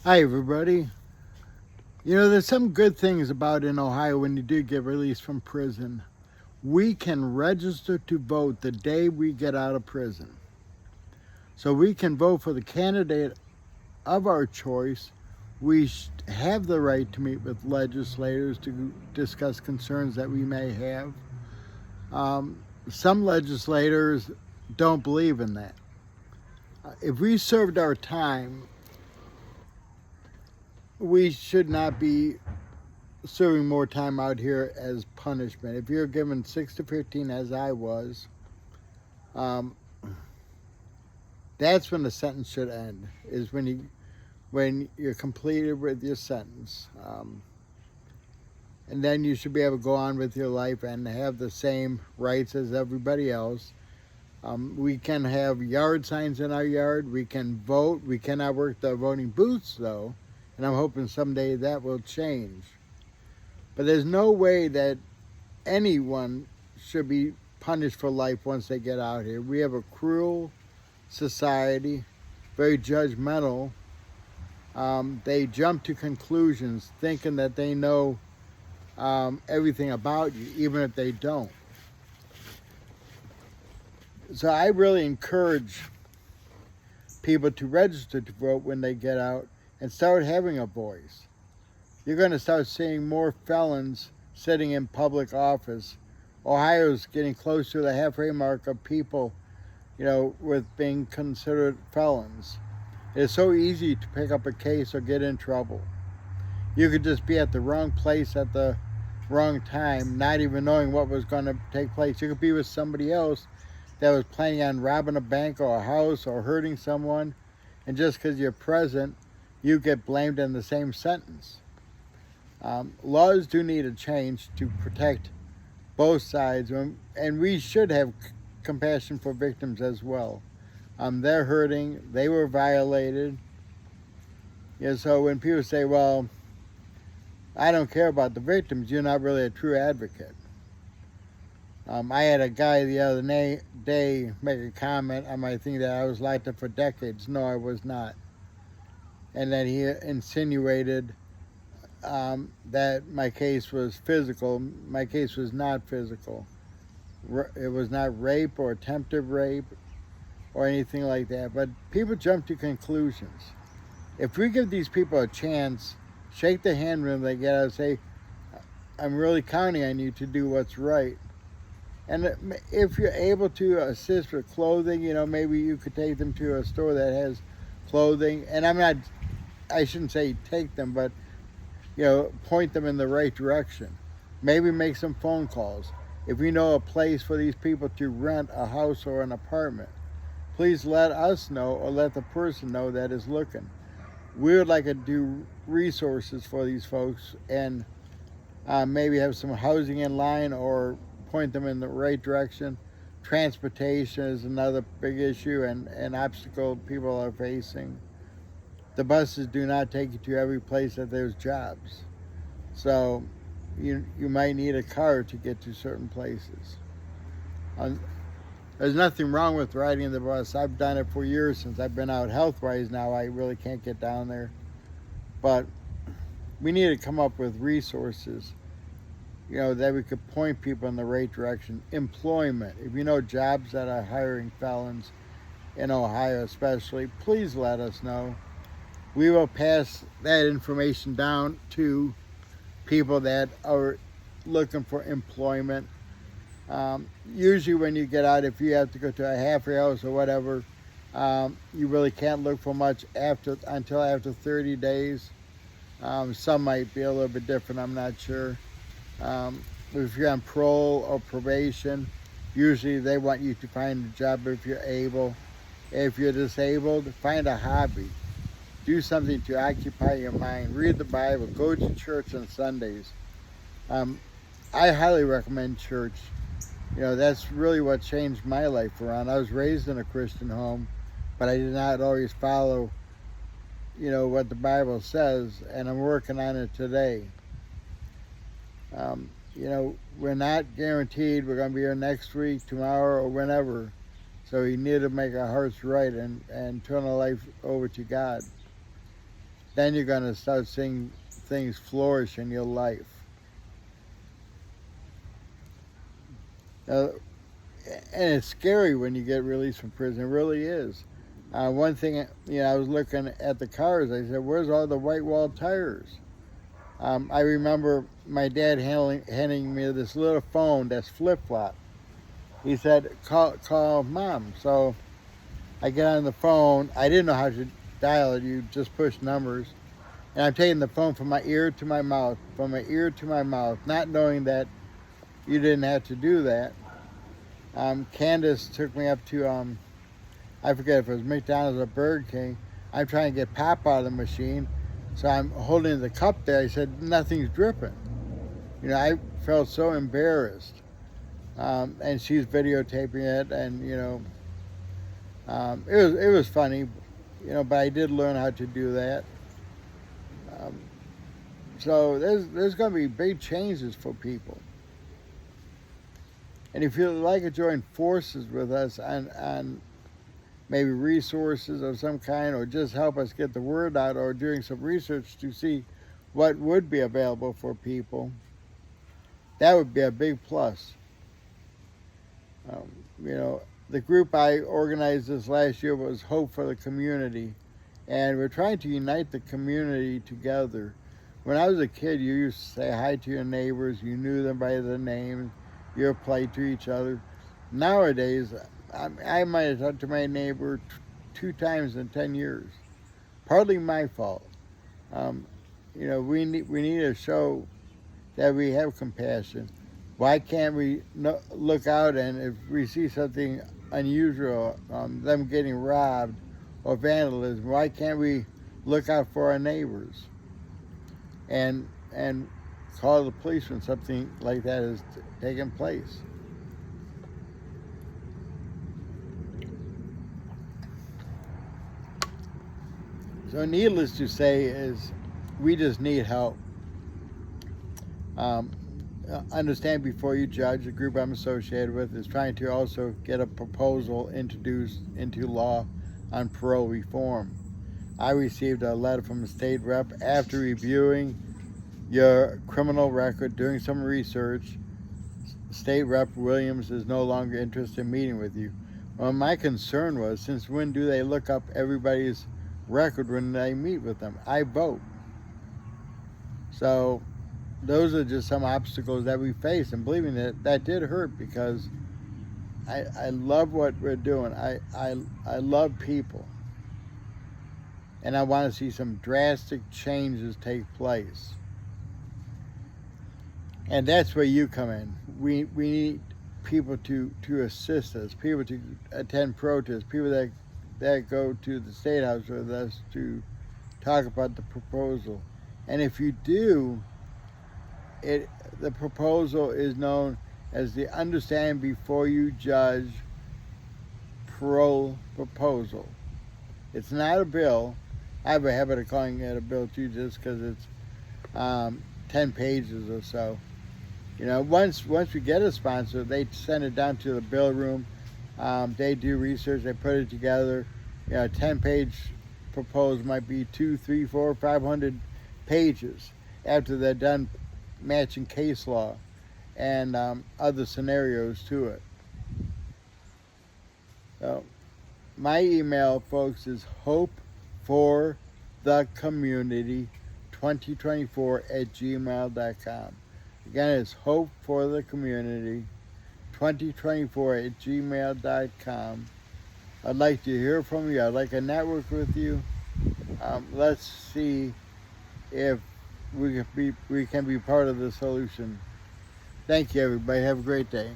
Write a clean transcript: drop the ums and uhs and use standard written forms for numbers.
Hi, everybody. There's some good things about in Ohio when you do get released from prison. We can register to vote the day we get out of prison. So we can vote for the candidate of our choice. We have the right to meet with legislators to discuss concerns that we may have. Some legislators don't believe in that. If we served our time, we should not be serving more time out here as punishment. If you're given 6 to 15, as I was, um, that's when the sentence should end. Is when you're completed with your sentence, and then you should be able to go on with your life and have the same rights as everybody else. We can have yard signs in our yard. We can vote. We cannot work the voting booths though, and I'm hoping someday that will change. But there's no way that anyone should be punished for life once they get out here. We have a cruel society, very judgmental. They jump to conclusions thinking that they know everything about you, even if they don't. So I really encourage people to register to vote when they get out and start having a voice. You're going to start seeing more felons sitting in public office. Ohio's getting close to the halfway mark of people, with being considered felons. It's so easy to pick up a case or get in trouble. You could just be at the wrong place at the wrong time, not even knowing what was going to take place. You could be with somebody else that was planning on robbing a bank or a house or hurting someone, and just because you're present, you get blamed in the same sentence. Laws do need a change to protect both sides, and we should have compassion for victims as well. They're hurting, they were violated. So when people say, well, I don't care about the victims, you're not really a true advocate. I had a guy the other day make a comment on my thing that I was locked up for decades. No, I was not. And then he insinuated that my case was physical. My case was not physical. It was not rape or attempted rape or anything like that. But people jump to conclusions. If we give these people a chance, shake the hand when they get out and say, I'm really counting on you to do what's right. And if you're able to assist with clothing, maybe you could take them to a store that has clothing. And I shouldn't say take them, but, point them in the right direction. Maybe make some phone calls. If you know a place for these people to rent a house or an apartment, please let us know or let the person know that is looking. We would like to do resources for these folks and maybe have some housing in line or point them in the right direction. Transportation is another big issue and obstacle people are facing. The buses do not take you to every place that there's jobs. So you might need a car to get to certain places. There's nothing wrong with riding the bus. I've done it for years since I've been out health-wise. Now I really can't get down there. But we need to come up with resources, that we could point people in the right direction. Employment. If you know jobs that are hiring felons in Ohio especially, please let us know. We will pass that information down to people that are looking for employment. Usually when you get out, if you have to go to a halfway house or whatever, you really can't look for much until after 30 days. Some might be a little bit different, I'm not sure. If you're on parole or probation, usually they want you to find a job if you're able. If you're disabled, find a hobby. Do something to occupy your mind. Read the Bible. Go to church on Sundays. I highly recommend church. That's really what changed my life around. I was raised in a Christian home, but I did not always follow, what the Bible says, and I'm working on it today. We're not guaranteed we're going to be here next week, tomorrow, or whenever. So we need to make our hearts right and turn our life over to God. then you're going to start seeing things flourish in your life. Uh, and it's scary when you get released from prison. It really is. One thing, I was looking at the cars. I said, "Where's all the white wall tires?" I remember my dad handing me this little phone that's flip-flop. He said, call mom. So I get on the phone. I didn't know how to dial it. You just push numbers. And I'm taking the phone from my ear to my mouth, not knowing that you didn't have to do that. Candace took me up to, I forget if it was McDonald's or Burger King. I'm trying to get pop out of the machine. So I'm holding the cup there. I said, nothing's dripping. I felt so embarrassed. And she's videotaping it, and it was funny, but I did learn how to do that. So there's going to be big changes for people. And if you'd like to join forces with us on maybe resources of some kind, or just help us get the word out, or doing some research to see what would be available for people, that would be a big plus. The group I organized this last year was Hope for the Community, and we're trying to unite the community together. When I was a kid, you used to say hi to your neighbors, you knew them by their name, you were polite to each other. Nowadays, I might have talked to my neighbor 2 times in 10 years. Partly my fault. We need to show that we have compassion. Why can't we look out, and if we see something unusual, them getting robbed or vandalism, why can't we look out for our neighbors and call the police when something like that is taking place? So needless to say is we just need help. Understand before you judge. The group I'm associated with is trying to also get a proposal introduced into law on parole reform. I received a letter from the state rep after reviewing your criminal record, doing some research. State Rep Williams is no longer interested in meeting with you. Well, my concern was, since when do they look up everybody's record when they meet with them? I vote. So those are just some obstacles that we face, and believing that did hurt, because I love what we're doing. I love people, and I want to see some drastic changes take place. And that's where you come in. We need people to assist us, people to attend protests, people that go to the State House with us to talk about the proposal. And if you do, the proposal is known as the Understand Before You Judge Parole Proposal. It's not a bill. I have a habit of calling it a bill too, just because it's 10 pages or so. Once we get a sponsor, they send it down to the bill room. They do research, they put it together. 10-page proposal might be 2, 3, 4, 500 pages after they're done matching case law and other scenarios to it. So my email, folks, is hopeforthecommunity2024@gmail.com. Again, it's hopeforthecommunity2024@gmail.com. I'd like to hear from you. I'd like to network with you. Let's see if we can be part of the solution. Thank you, everybody. Have a great day.